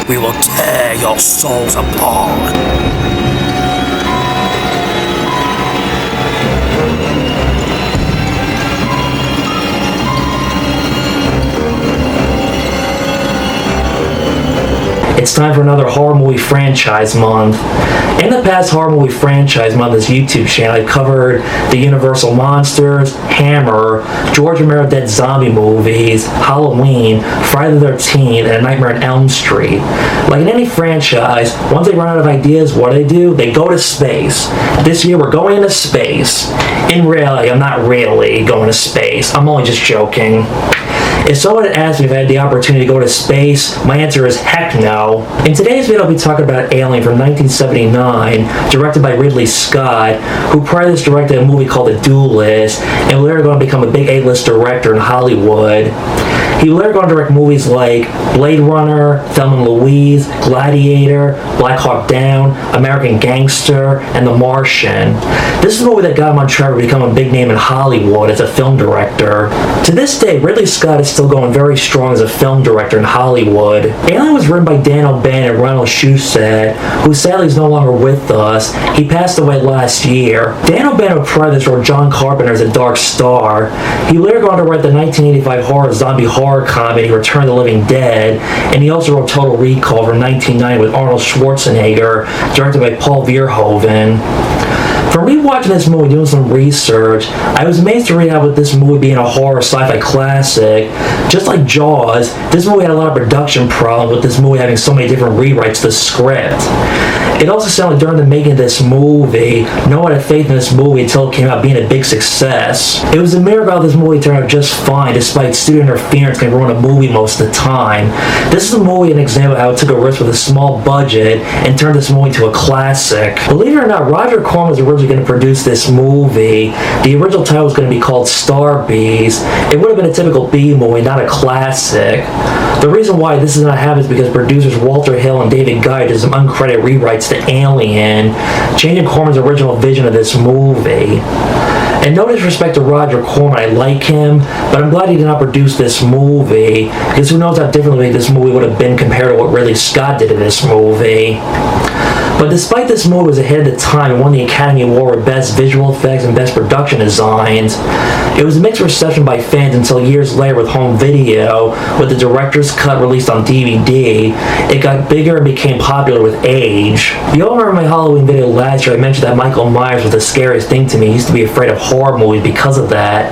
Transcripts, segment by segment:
We will tear your souls apart. It's time for another horror movie franchise month. In the past horror movie franchise month, this YouTube channel, I've covered the Universal Monsters, Hammer, George Romero Dead Zombie movies, Halloween, Friday the 13th, and A Nightmare on Elm Street. Like in any franchise, once they run out of ideas, what do? They go to space. This year we're going into space. In reality, I'm not really going to space. I'm only just joking. If someone had asked me if I had the opportunity to go to space, my answer is heck no. In today's video, I'll be talking about Alien from 1979, directed by Ridley Scott, who prior to this directed a movie called The Duelist, and later going to become a big A-list director in Hollywood. He later going to direct movies like Blade Runner, Thelma and Louise, Gladiator, Black Hawk Down, American Gangster, and The Martian. This is a movie that got him on track to become a big name in Hollywood as a film director. To this day, Ridley Scott is still going very strong as a film director in Hollywood. Alien was written by Dan O'Bannon and Ronald Shusett, who sadly is no longer with us. He passed away last year. Dan O'Bannon prior to this wrote John Carpenter's A Dark Star. He later going to write the 1985 zombie horror comedy Return of the Living Dead, and he also wrote Total Recall from 1990 with Arnold Schwarzenegger, directed by Paul Verhoeven. From rewatching this movie, doing some research, I was amazed to read out with this movie being a horror sci-fi classic. Just like Jaws, this movie had a lot of production problems with this movie having so many different rewrites to the script. It also sounded like during the making of this movie, no one had faith in this movie until it came out being a big success. It was a miracle this movie turned out just fine, despite studio interference can ruin a movie most of the time. This is a movie an example of how it took a risk with a small budget and turned this movie into a classic. Believe it or not, Roger Corman was originally going to produce this movie. The original title was going to be called Star Bees. It would have been a typical B movie, not a classic. The reason why this is not happening is because producers Walter Hill and David Guy did some uncredited rewrites to Alien, changing Corman's original vision of this movie. And no disrespect to Roger Corman, I like him, but I'm glad he did not produce this movie, because who knows how differently this movie would have been compared to what Ridley Scott did in this movie. But despite this movie was ahead of the time and won the Academy Award for Best Visual Effects and Best Production Designs, it was a mixed reception by fans until years later with home video, with the director's cut released on DVD. It got bigger and became popular with age. You all remember my Halloween video last year, I mentioned that Michael Myers was the scariest thing to me. I used to be afraid of horror movies because of that.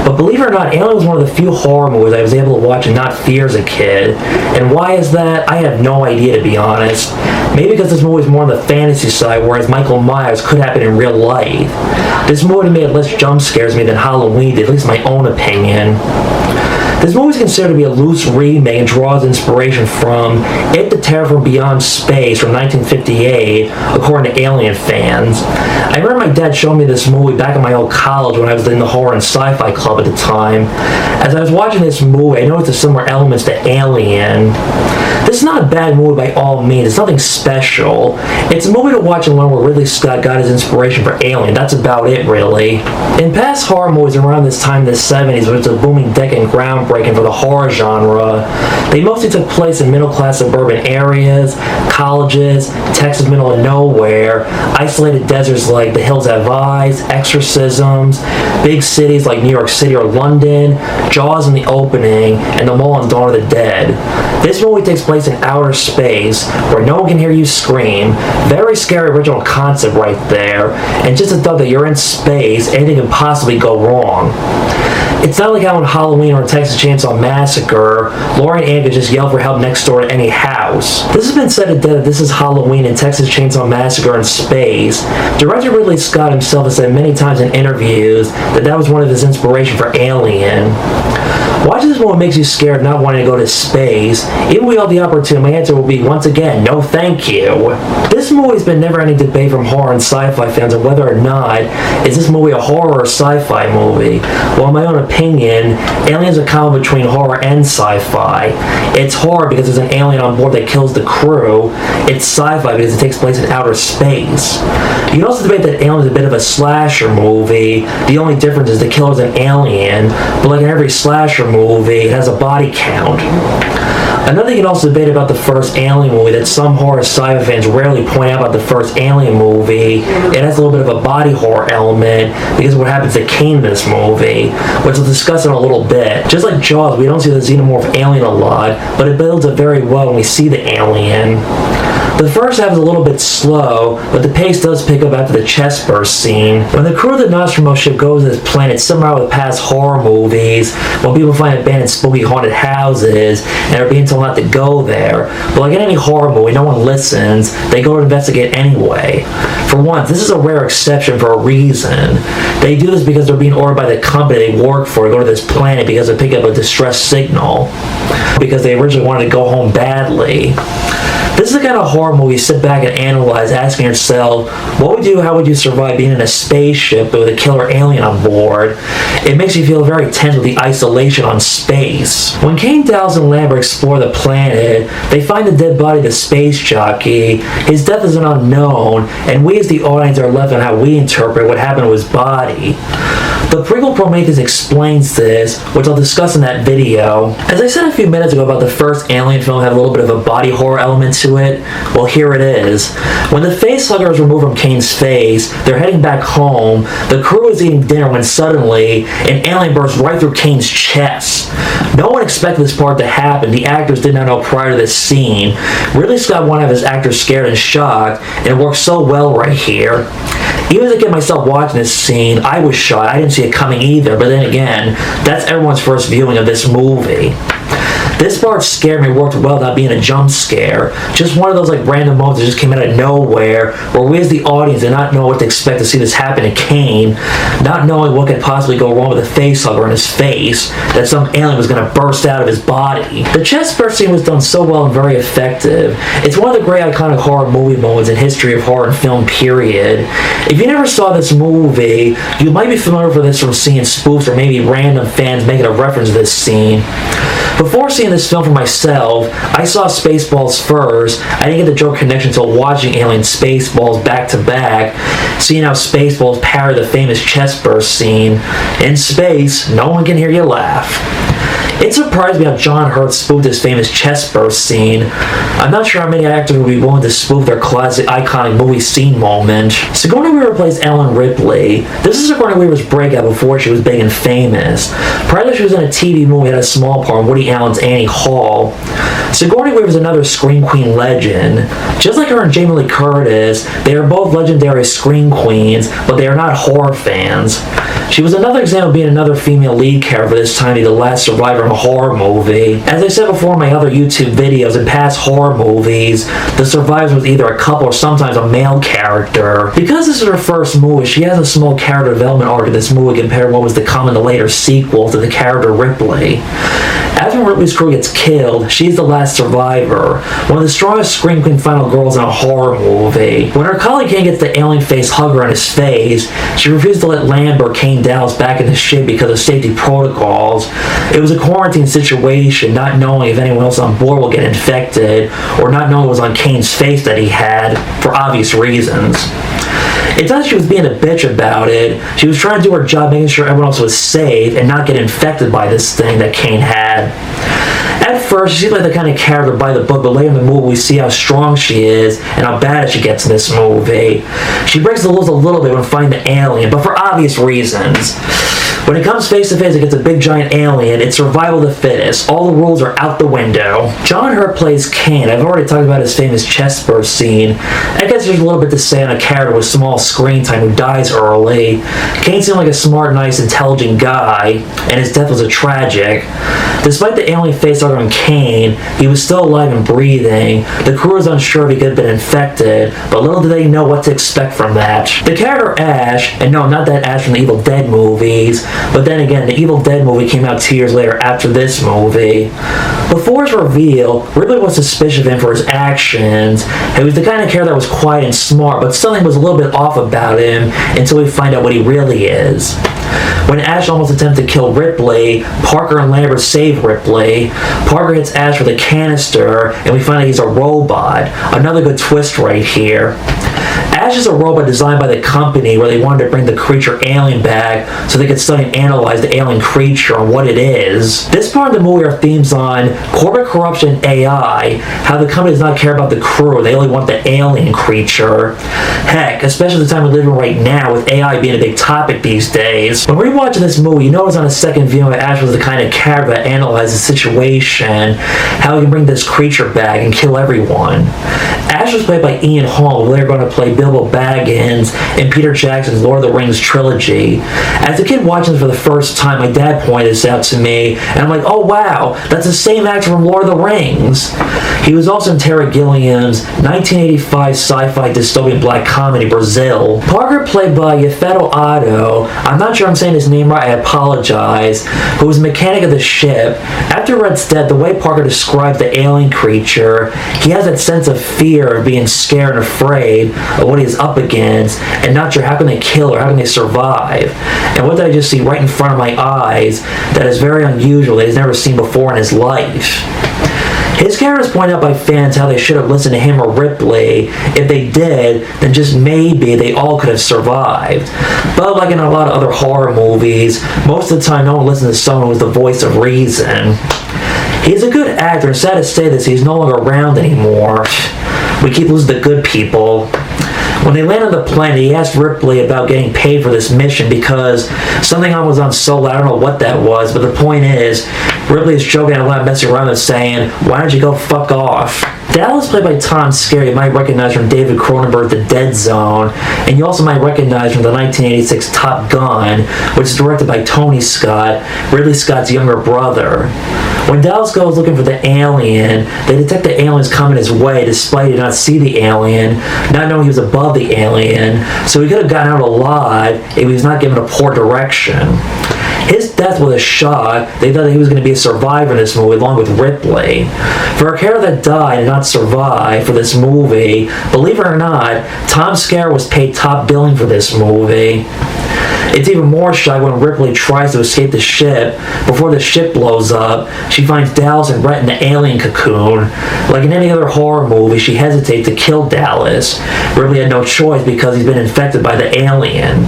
But believe it or not, Alien was one of the few horror movies I was able to watch and not fear as a kid. And why is that? I have no idea, to be honest. Maybe because this movie is more on the fantasy side, whereas Michael Myers could happen in real life. This movie made less jump scares me than Halloween did, at least my own opinion. This movie is considered to be a loose remake and draws inspiration from It the Terror from Beyond Space from 1958, according to Alien fans. I remember my dad showing me this movie back in my old college when I was in the Horror and Sci-Fi Club at the time. As I was watching this movie, I noticed the similar elements to Alien. This is not a bad movie by all means. It's nothing special. It's a movie to watch and learn where Ridley Scott got his inspiration for Alien. That's about it, really. In past horror movies around this time in the 70s, which was a booming decade and groundbreaking for the horror genre, they mostly took place in middle-class suburban areas, colleges, Texas middle of nowhere, isolated deserts like the Hills Have Eyes, exorcisms, big cities like New York City or London, Jaws in the opening, and The Mole and Dawn of the Dead. This movie takes place in outer space where no one can hear you scream. Very scary original concept right there, and just the thought that you're in space, anything can possibly go wrong. It's not like how in Halloween or Texas Chainsaw Massacre, Laurie and Ann could just yell for help next door to any house. This has been said to death that this is Halloween and Texas Chainsaw Massacre in space. Director Ridley Scott himself has said many times in interviews that that was one of his inspirations for Alien. Watching this movie makes you scared not wanting to go to space. Even if we had the opportunity, my answer will be, once again, no thank you. This movie has been never any debate from horror and sci-fi fans on whether or not is this movie a horror or sci-fi movie. Well, in my own opinion, Alien is a combo between horror and sci-fi. It's horror because there's an alien on board that kills the crew. It's sci-fi because it takes place in outer space. You can also debate that Alien is a bit of a slasher movie. The only difference is the killer's an alien, but like in every slasher movie. It has a body count. Another thing you can also debate about the first Alien movie that some horror sci-fi fans rarely point out about the first Alien movie, it has a little bit of a body horror element because of what happens to Kane in this movie, which we'll discuss in a little bit. Just like Jaws, we don't see the xenomorph alien a lot, but it builds up very well when we see the alien. The first half is a little bit slow, but the pace does pick up after the chest burst scene. When the crew of the Nostromo ship goes to this planet, similar with past horror movies, when people find abandoned spooky haunted houses and are being told not to go there. But like in any horror movie, no one listens. They go to investigate anyway. For once, this is a rare exception for a reason. They do this because they're being ordered by the company they work for to go to this planet because they pick up a distress signal. Because they originally wanted to go home badly. This is the kind of horror movie you sit back and analyze, asking yourself, what would you do, how would you survive being in a spaceship with a killer alien on board? It makes you feel very tense with the isolation on space. When Kane, Dallas, and Lambert explore the planet, they find the dead body of the space jockey. His death is an unknown, and we as the audience are left on how we interpret what happened to his body. The prequel Prometheus explains this, which I'll discuss in that video. As I said a few minutes ago about the first Alien film had a little bit of a body horror element to it, well here it is. When the facehugger is removed from Kane's face, they're heading back home, the crew is eating dinner when suddenly an alien bursts right through Kane's chest. No one expected this part to happen. The actors did not know prior to this scene. Ridley Scott wanted to have his actors scared and shocked, and it worked so well right here. Even as I get myself watching this scene, I was shocked. I didn't see it coming either, but then again, that's everyone's first viewing of this movie. This part scared me, worked well without being a jump scare. Just one of those like random moments that just came out of nowhere, where we as the audience did not know what to expect to see this happen to Kane, not knowing what could possibly go wrong with the facehugger in his face, that some alien was going to burst out of his body. The chest burst scene was done so well and very effective. It's one of the great iconic horror movie moments in history of horror and film, period. If you never saw this movie, you might be familiar with this from seeing spoofs or maybe random fans making a reference to this scene. Before seeing this film for myself, I saw Spaceballs first. I didn't get the joke connection until watching Alien Spaceballs back to back, seeing how Spaceballs parodied the famous chest burst scene. In space, no one can hear you laugh. It surprised me how John Hurt spoofed his famous chest burst scene. I'm not sure how many actors would be willing to spoof their classic iconic movie scene moment. Sigourney Weaver plays Ellen Ripley. This is Sigourney Weaver's breakout before she was big and famous. Prior to that, she was in a TV movie at a small part in Woody Allen's Annie Hall. Sigourney Weaver is another Scream Queen legend. Just like her and Jamie Lee Curtis, they are both legendary Scream Queens, but they are not horror fans. She was another example of being another female lead character this time to be the last survivor in a horror movie. As I said before in my other YouTube videos, in past horror movies, the survivor was either a couple or sometimes a male character. Because this is her first movie, she has a small character development arc in this movie compared to what was to come in the later sequels to the character Ripley. After Ripley's crew gets killed, she's the last survivor, one of the strongest Scream Queen final girls in a horror movie. When her colleague Kane gets the alien face hugger on his face, she refuses to let Lambert, Kane, Dallas back in the ship because of safety protocols. It was a quarantine situation, not knowing if anyone else on board will get infected, or not knowing it was on Kane's face that he had, for obvious reasons. It's not that she was being a bitch about it. She was trying to do her job, making sure everyone else was safe and not get infected by this thing that Kane had. At first, she seems like the kind of character by the book, but later in the movie we see how strong she is and how bad she gets in this movie. She breaks the rules a little bit when finding the alien, but for obvious reasons. When it comes face to face against a big giant alien, it's survival of the fittest. All the rules are out the window. John Hurt plays Kane. I've already talked about his famous chest burst scene. I guess there's a little bit to say on a character with small screen time who dies early. Kane seemed like a smart, nice, intelligent guy, and his death was a tragic. Despite the alien facehugger on Kane, he was still alive and breathing. The crew was unsure if he could have been infected, but little did they know what to expect from that. The character Ash, and no, not that Ash from the Evil Dead movies, but then again, the Evil Dead movie came out 2 years later after this movie. Before his reveal, Ripley was suspicious of him for his actions. He was the kind of character that was quiet and smart, but something was a little bit off about him until we find out what he really is. When Ash almost attempted to kill Ripley, Parker and Lambert save Ripley. Parker hits Ash with a canister, and we find out he's a robot. Another good twist right here. Ash is a robot designed by the company where they wanted to bring the creature alien back so they could study and analyze the alien creature and what it is. This part of the movie are themes on corporate corruption and AI, how the company does not care about the crew, they only want the alien creature. Heck, especially the time we live in right now with AI being a big topic these days. When rewatching this movie, you notice on a second viewing that Ash was the kind of character that analyzed the situation, how he can bring this creature back and kill everyone. Ash was played by Ian Holm, who later going to play Bilbo Baggins in Peter Jackson's Lord of the Rings trilogy. As a kid watching this for the first time, my dad pointed this out to me, and I'm like, oh wow, that's the same actor from Lord of the Rings. He was also in Terry Gilliam's 1985 sci-fi dystopian black comedy Brazil. Parker, played by Yafeto Otto, I'm not sure I'm saying his name right, I apologize, who was a mechanic of the ship. After Red's death, the way Parker describes the alien creature, he has that sense of fear of being scared and afraid of what he's up against, and not sure how can they kill or how can they survive. And what did I just see right in front of my eyes that is very unusual, that he's never seen before in his life. His character is pointed out by fans how they should have listened to him or Ripley. If they did, then just maybe they all could have survived. But like in a lot of other horror movies, most of the time no one listens to someone who's the voice of reason. He's a good actor, and sad to say this, he's no longer around anymore. We keep losing the good people. When they land on the planet, he asked Ripley about getting paid for this mission because something was on Solo. I don't know what that was, but the point is, Ripley is joking a lot, messing around and saying, why don't you go fuck off? Dallas, played by Tom Skerritt, you might recognize from David Cronenberg's The Dead Zone, and you also might recognize from the 1986 Top Gun, which is directed by Tony Scott, Ridley Scott's younger brother. When Dallas goes looking for the alien, they detect the aliens coming his way despite he did not see the alien, not knowing he was above the alien, so he could have gotten out alive if he was not given a poor direction. His death was a shock. They thought that he was going to be a survivor in this movie along with Ripley. For a character that died and not survived for this movie, believe it or not, Tom Skerritt was paid top billing for this movie. It's even more shocking when Ripley tries to escape the ship. Before the ship blows up, she finds Dallas and Rhett in the alien cocoon. Like in any other horror movie, she hesitates to kill Dallas. Ripley had no choice because he's been infected by the alien.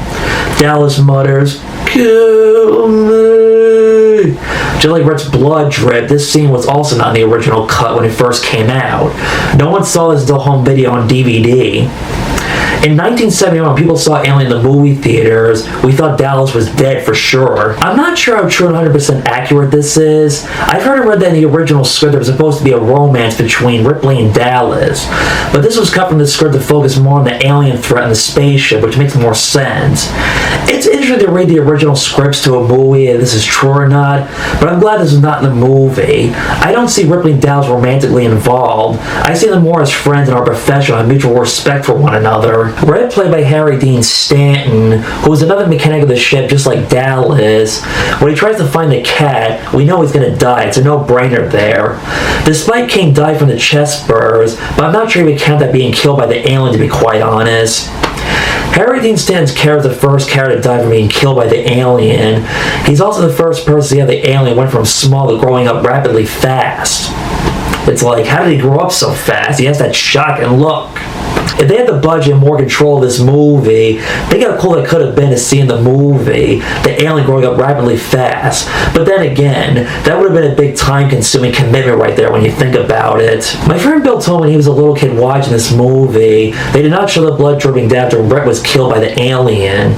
Dallas mutters, "Kill me." Just like Rhett's blood drip, this scene was also not in the original cut when it first came out. No one saw this until home video on DVD. In 1971, when people saw Alien in the movie theaters, we thought Dallas was dead for sure. I'm not sure how true and 100% accurate this is. I've heard and read that in the original script there was supposed to be a romance between Ripley and Dallas, but this was cut from the script to focus more on the alien threat and the spaceship, which makes more sense. It's interesting to read the original scripts to a movie, if this is true or not, but I'm glad this is not in the movie. I don't see Ripley and Dallas romantically involved. I see them more as friends and are professional and have mutual respect for one another. Red, played by Harry Dean Stanton, who is another mechanic of the ship just like Dallas. When he tries to find the cat, we know he's going to die. It's a no-brainer there. Despite King died from the chest burrs, but I'm not sure he would count that being killed by the alien, to be quite honest. Harry Dean Stanton's character is the first character to die from being killed by the alien. He's also the first person to see how the alien went from small to growing up rapidly fast. It's like, how did he grow up so fast? He has that shocking look. If they had the budget and more control of this movie, think how cool it could have been to see in the movie the alien growing up rapidly fast. But then again, that would have been a big time-consuming commitment right there when you think about it. My friend Bill told me when he was a little kid watching this movie, they did not show the blood dripping down after Brett was killed by the alien.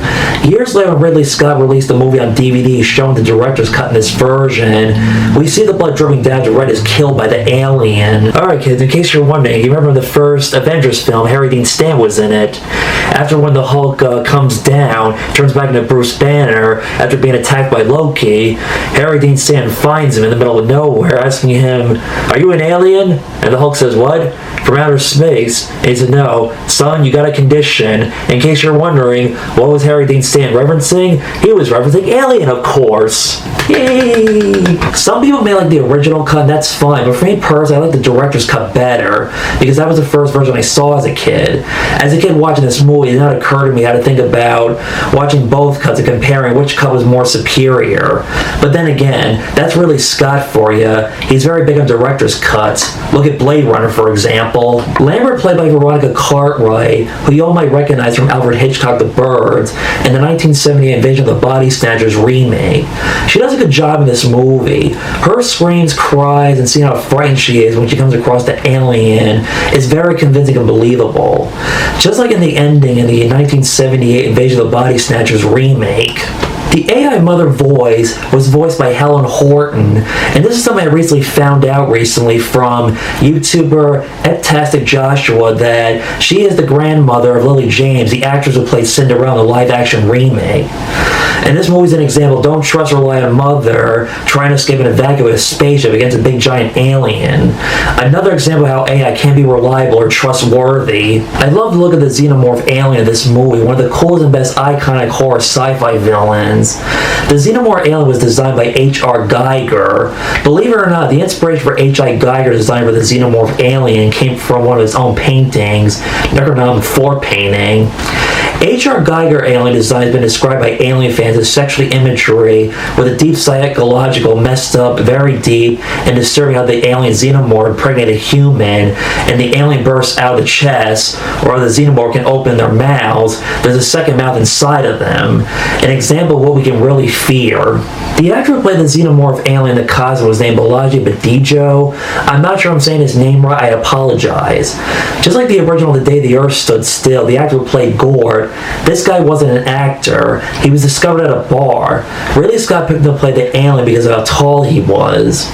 Years later, when Ridley Scott released the movie on DVD showing the director's cut in this version, we see the blood dripping down after Brett is killed by the alien. Alright kids, in case you're wondering, you remember the first Avengers film, Harry Dean Stanton was in it. After when the Hulk comes down, turns back into Bruce Banner after being attacked by Loki, Harry Dean Stanton finds him in the middle of nowhere, asking him, "Are you an alien?" And the Hulk says, "What? From outer space?" And he said, "No, son, you got a condition." In case you're wondering, what was Harry Dean Stanton referencing? He was referencing Alien, of course. Yay! Some people may like the original cut, and that's fine, but for me personally, I like the director's cut better, because that was the first version I saw as a kid. As a kid watching this movie, it did not occur to me how to think about watching both cuts and comparing which cut was more superior. But then again, that's really Scott for you. He's very big on director's cuts. Look at Blade Runner, for example. example. Lambert, played by Veronica Cartwright, who you all might recognize from Alfred Hitchcock The Birds and the 1978 Invasion of the Body Snatchers remake. She does a good job in this movie. Her screams, cries, and seeing how frightened she is when she comes across the alien is very convincing and believable. Just like in the ending in the 1978 Invasion of the Body Snatchers remake. The AI mother voice was voiced by Helen Horton, and this is something I recently found out from YouTuber Eptastic Joshua, that she is the grandmother of Lily James, the actress who played Cinderella in the live-action remake. And this movie's an example. Don't trust or rely on a mother trying to escape an evacuated spaceship against a big giant alien. Another example of how AI can't be reliable or trustworthy. I love the look of the xenomorph alien in this movie, one of the coolest and best iconic horror sci-fi villains. The xenomorph alien was designed by H.R. Geiger. Believe it or not, the inspiration for H.I. Geiger's design for the xenomorph alien came from one of his own paintings, Necronomicon 4 painting. H.R. Geiger alien design has been described by alien fans as sexually imagery with a deep psychological, messed up, very deep, and disturbing how the alien xenomorph impregnated a human and the alien bursts out of the chest, or the xenomorph can open their mouths. There's a second mouth inside of them. An example of what we can really fear. The actor who played the xenomorph alien in the costume was named Balaji Badijo. I'm not sure I'm saying his name right, I apologize. Just like the original The Day the Earth Stood Still, the actor who played Gord, this guy wasn't an actor. He was discovered at a bar. Ridley Scott picked him to play the alien because of how tall he was.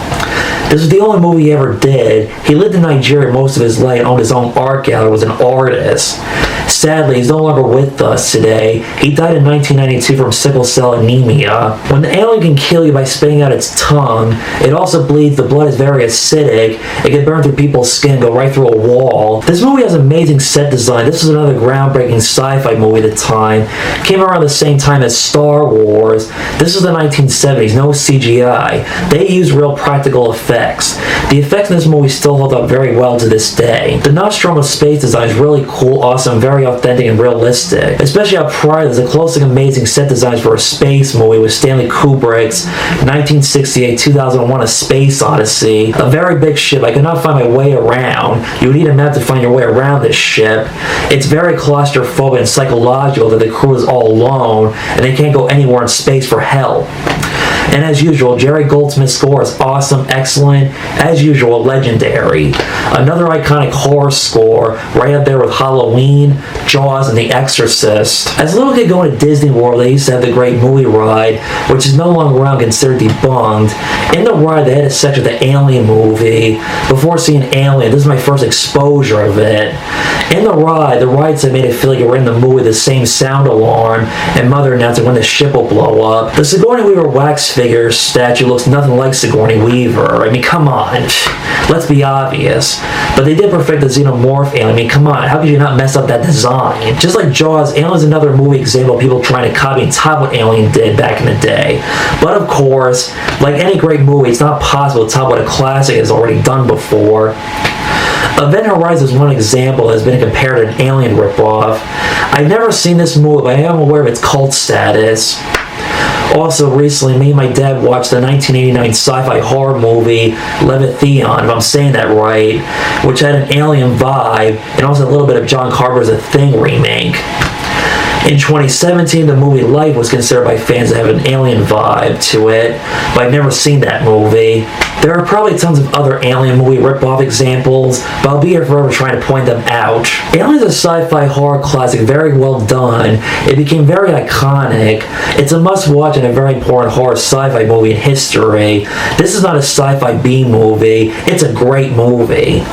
This was the only movie he ever did. He lived in Nigeria most of his life and owned his own art gallery, was an artist. Sadly, he's no longer with us today. He died in 1992 from sickle cell anemia. When the alien can kill you by spitting out its tongue, it also bleeds. The blood is very acidic. It can burn through people's skin, go right through a wall. This movie has amazing set design. This was another groundbreaking sci-fi movie at the time. Came around the same time as Star Wars. This was the 1970s, no CGI. They used real practical effects. The effects in this movie still hold up very well to this day. The Nostromo space design is really cool, awesome, very authentic and realistic. Especially how prior there's a close and amazing set designs for a space movie with Stanley Kubrick's 1968-2001 A Space Odyssey. A very big ship. I could not find my way around. You would need a map to find your way around this ship. It's very claustrophobic and psychological that the crew is all alone and they can't go anywhere in space for help. And as usual, Jerry Goldsmith's score is awesome, excellent, as usual, legendary. Another iconic horror score, right up there with Halloween, Jaws, and The Exorcist. As a little kid going to Disney World, they used to have the Great Movie Ride, which is no longer around, considered debunked. In the ride, they had a section of the Alien movie. Before seeing Alien, this is my first exposure of it. In the ride said made it feel like you were in the movie, the same sound alarm, and Mother announcing when the ship will blow up. The Sigourney Weaver wax figure statue looks nothing like Sigourney Weaver. I mean, come on. Let's be obvious. But they did perfect the xenomorph alien. I mean, come on. How could you not mess up that design? Just like Jaws, Alien is another movie example of people trying to copy and top what Alien did back in the day. But of course, like any great movie, it's not possible to top what a classic has already done before. Event Horizon is one example that has been compared to an Alien ripoff. I've never seen this movie, but I am aware of its cult status. Also, recently, me and my dad watched the 1989 sci-fi horror movie Leviathan, if I'm saying that right, which had an alien vibe and also a little bit of John Carpenter's The Thing remake. In 2017, the movie Life was considered by fans to have an alien vibe to it, but I've never seen that movie. There are probably tons of other Alien movie rip-off examples, but I'll be here forever trying to point them out. Alien is a sci-fi horror classic, very well done. It became very iconic. It's a must-watch and a very important horror sci-fi movie in history. This is not a sci-fi B-movie. It's a great movie.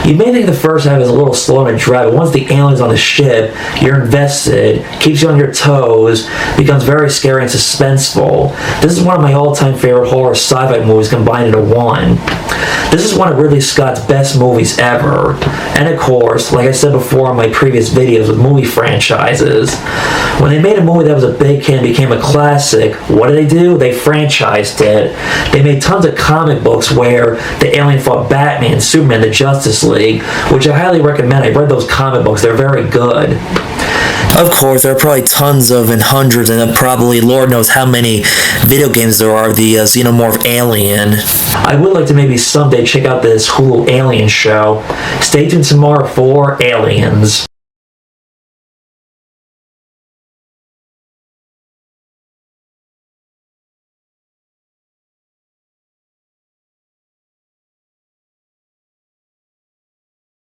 You may think the first half is a little slow and dry, but once the alien's on the ship, you're invested, keeps you on your toes, becomes very scary and suspenseful. This is one of my all-time favorite horror sci-fi movies combined into one. This is one of Ridley Scott's best movies ever. And of course, like I said before in my previous videos with movie franchises, when they made a movie that was a big hit and became a classic, what did they do? They franchised it. They made tons of comic books where the alien fought Batman, Superman, the Justice League, which I highly recommend. I read those comic books. They're very good. Of course, there are probably tons of and hundreds and probably Lord knows how many video games there are of the Xenomorph Alien. I would like to maybe someday check out this Hulu Alien show. Stay tuned tomorrow for Aliens.